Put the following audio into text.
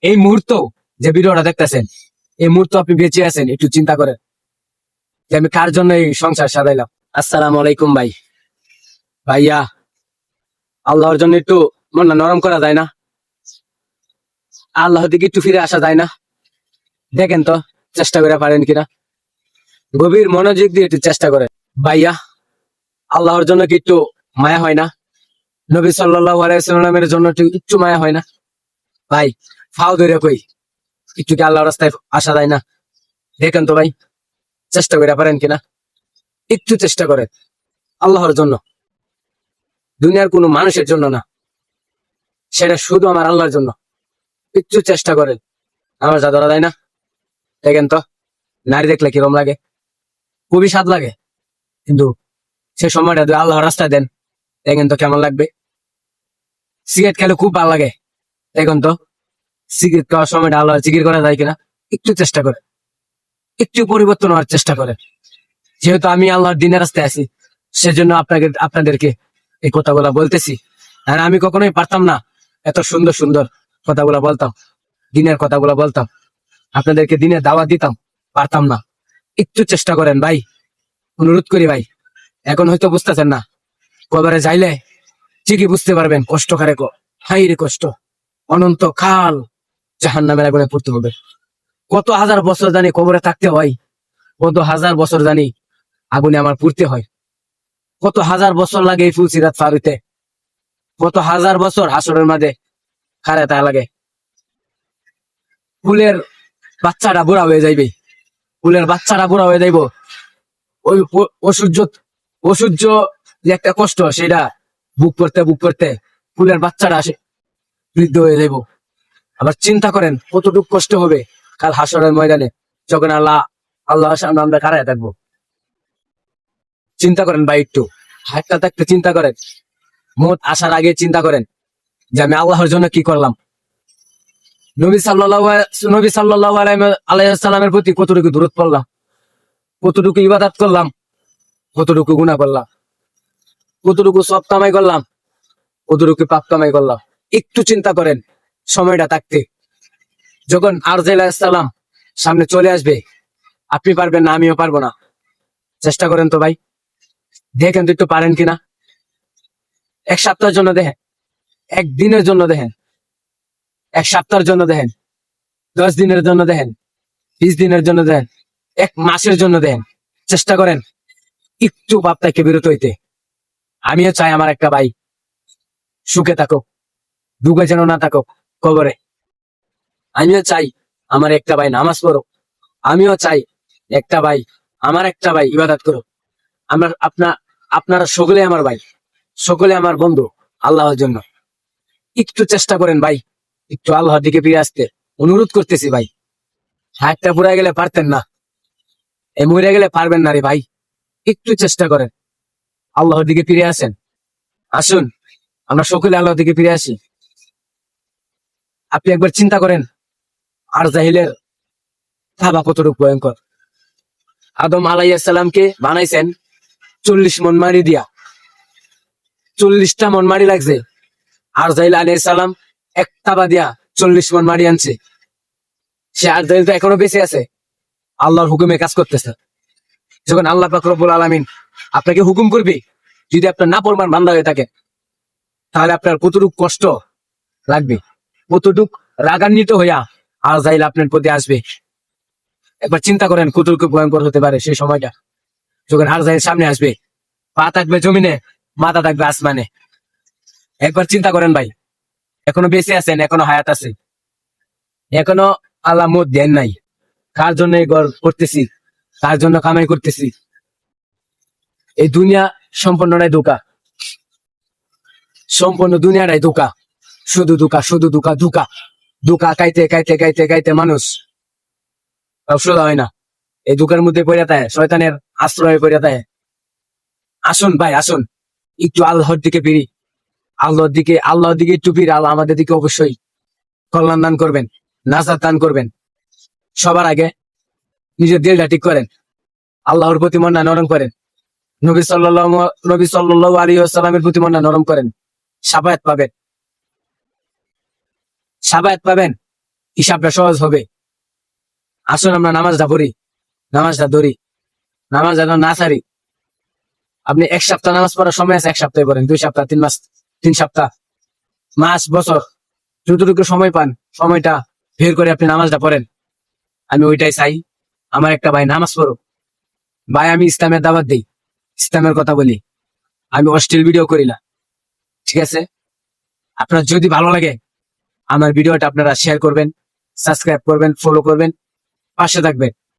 এই মুহূর্ত যে ভিডিওটা দেখতেছেন, এই মুহূর্তে আপনি বেঁচে আছেন, একটু চিন্তা করেন যে আমি কার জন্য এই সংসার সাজাইলাম। আসসালামু আলাইকুম ভাই। ভাইয়া, আল্লাহর জন্য একটু মনটা নরম করা যায় না? আল্লাহর দিকে একটু ফিরে আসা যায় না? দেখেন তো চেষ্টা করে পারেন কিনা, গভীর মনোযোগ দিয়ে একটু চেষ্টা করেন। ভাইয়া, আল্লাহর জন্য কি একটু মায়া হয় না? নবী সাল্লাল্লাহু আলাইহি ওয়াসাল্লামের জন্য একটু মায়া হয় না? ভাই, ফাও ধরে কই, একটু কি আল্লাহর রাস্তায় আসা যায় না? দেখেন তো ভাই, চেষ্টা করে পারেন কিনা, একটু চেষ্টা করেন আল্লাহর জন্য, দুনিয়ার কোনো মানুষের জন্য না, সেটা শুধু আমার আল্লাহর জন্য। একটু চেষ্টা করেন, আমার যা ধরা যায় না। দেখেন তো, নারী দেখলে কিরম লাগে, খুবই স্বাদ লাগে, কিন্তু সে সময়টা যদি আল্লাহর রাস্তায় দেন, দেখেন তো কেমন লাগবে। সিগারেট খেলে খুব ভালো লাগে, দেখুন তো সিগারেট খাওয়ার সময়টা আল্লাহর জিকির করা যায় কিনা, একটু চেষ্টা করেন, একটু পরিবর্তন হওয়ার চেষ্টা করেন। যেহেতু আমি আল্লাহর দিনের রাস্তায় আছি, সেজন্য আপনাদেরকে এই কথাগুলা বলতেছি। আর আমি কখনোই পারতাম না এত সুন্দর সুন্দর কথাগুলা বলতাম, দিনের কথাগুলা বলতাম, আপনাদেরকে দিনের দাওয়াত দিতাম, পারতাম না। একটু চেষ্টা করেন ভাই, অনুরোধ করি ভাই। এখন হয়তো বুঝতেছেন না, কবরে যাইলে ঠিকই বুঝতে পারবেন কষ্ট কারে হাই রে কষ্ট, অনন্ত কাল জাহান্নামের আগুনে পড়তে হবে। কত হাজার বছর জানি কবরে থাকতে হয়, কত হাজার বছর জানি আগুনে আমার পুড়তে হয়, কত হাজার বছর লাগে এই ফুলসিরাত পার হইতে, কত হাজার বছর হাসরের মাঝে খাড়াতে লাগে। ফুলের বাচ্চাটা বুড়া হয়ে যাইবে, ফুলের বাচ্চাটা বুড়া হয়ে যাইব, ওই অসহ্য যে একটা কষ্ট, সেটা বুক করতে ফুলের বাচ্চাটা আসে বৃদ্ধ হয়ে যাইব। আবার চিন্তা করেন কতটুকু কষ্ট হবে কাল হাসরের ময়দানে, যখন আল্লাহর সামনে আমরা খাড়ায় থাকবো। চিন্তা করেন ভাই, একটু হাতটা থাকতে চিন্তা করেন, মত আসার আগে চিন্তা করেন যে আমি আল্লাহর জন্য কি করলাম। নবী সাল্লাল্লাহু আলাইহি সাল্লামের প্রতি কতটুকু দূরত পড়লাম, কতটুকু ইবাদত করলাম, কতটুকু গুনাহ করলাম, কতটুকু সব কামাই করলাম, কতটুকু পাপ কামাই করলাম। একটু চিন্তা করেন সময়টা থাকতে, যখন আরজ আলাইহিস সালাম সামনে চলে আসবে, আপনি পারবেন না, আমিও পারবো না। চেষ্টা করেন তো ভাই, দেখেন তো একটু পারেন কিনা। এক সপ্তাহের জন্য দেখেন, একদিনের জন্য দেখেন, এক সপ্তাহের জন্য দেখেন, 10 দিনের জন্য দেখেন, 20 দিনের জন্য দেখেন, 1 মাসের জন্য দেখেন। চেষ্টা করেন একটু পাপ থেকে বিরত হইতে। আমিও চাই আমার একটা ভাই সুখে থাকুক, দুঃখে যেন না থাকুক কবরে। আমিও চাই আমার একটা ভাই নামাজ পড়ুক, আমিও চাই আমার একটা ভাই ইবাদত করুক। আপনারা সকলে আমার ভাই, সকলে আমার বন্ধু আল্লাহর জন্য। একটু চেষ্টা করেন ভাই, একটু আল্লাহর দিকে ফিরে আসতে অনুরোধ করতেছি ভাই। হাতটা পুড়ে গেলে পারতেন না, মরে গেলে পারবেন না রে ভাই। একটু চেষ্টা করেন, আল্লাহর দিকে ফিরে আসেন। আসুন আমরা সকলে আল্লাহর দিকে ফিরে আসি। আপনি একবার চিন্তা করেন আর জাহিলের থাবা কতটুকু ভয়ঙ্কর। আদম আলাইহিস সালামকে বানাইছেন 40 মন মাটি দিয়া, 40টা মন মাটি লাগছে। আর জাহিল আলাইহিস সালাম এক থাবা দিয়া 40 মন মাটি আনছে। সে আর জাহিল তো এখনো বেঁচে আছে, আল্লাহর হুকুমে কাজ করতেছে। যখন আল্লাহ পাক রব্বুল আলামিন আপনাকে হুকুম করবে, যদি আপনার না পরমান বান্দা হয়ে থাকে, তাহলে আপনার কতটুকু কষ্ট লাগবে, কতটুকু রাগান্বিত হইয়া আর জাহিল আপনার প্রতি আসবে। একবার চিন্তা করেন কতটুকু ভয়ঙ্কর হতে পারে সেই সময়টা, যখন আর জাহিল সামনে আসবে। পা থাকবে জমিনে, মাথা থাকবে আসমানে। একবার চিন্তা করেন ভাই, এখনো বেঁচে আছেন, এখনো হায়াত আছে, এখনো আল্লাহ মত দেন নাই। কার জন্য এই ঘর করতেছি, কার জন্য কামাই করতেছি? এই দুনিয়া সম্পূর্ণটাই ধোঁকা, সম্পূর্ণ দুনিয়াটাই ধোঁকা, শুধু ধোঁকা, শুধু ধোঁকা, ধোঁকা ধোঁকা খাইতে খাইতে খাইতে খাইতে মানুষ সোজা হয় না। এই ধোঁকার মধ্যে পড়ে থাকে, শয়তানের আশ্রয়ে পড়ে থাকে। আসুন ভাই, আসুন একটু আল্লাহর দিকে ফিরি, আল্লাহর দিকে একটু ফিরে। আল্লাহ আমাদের দিকে অবশ্যই কল্যাণ দান করবেন, নাজাত দান করবেন। সবার আগে নিজের দিলটা ঠিক করেন, আল্লাহর প্রতি মনটা নরম করেন, নবী সাল্লাল্লাহু আলাইহি ওয়াসাল্লামের প্রতি মনটা নরম করেন। সাফায়াত পাবেন, সাফায়াত পাবেন, হিসাবটা সহজ হবে। আসুন আমরা নামাজটা পড়ি, নামাজটা ধরি, নামাজ যেন না ছাড়ি। আপনি এক সপ্তাহ নামাজ পড়ার সময় আছে, এক সপ্তাহে পড়েন, 2 সপ্তাহ, 3 মাস, 3 সপ্তাহ, মাস, বছর, যতটুকু সময় পান সময়টা বের করে আপনি নামাজটা পড়েন। আমি ওইটাই চাই, আমার একটা ভাই নামাজ পড়ো। ভাই আমি ইসলামের দাওয়াত দিই, ইসলামের কথা বলি, আমি অশ্লীল ভিডিও করি না, ঠিক আছে? আপনার যদি ভালো লাগে আমার ভিডিওটা আপনারা শেয়ার করবেন, সাবস্ক্রাইব করবেন, ফলো করবেন, পাশে থাকবেন।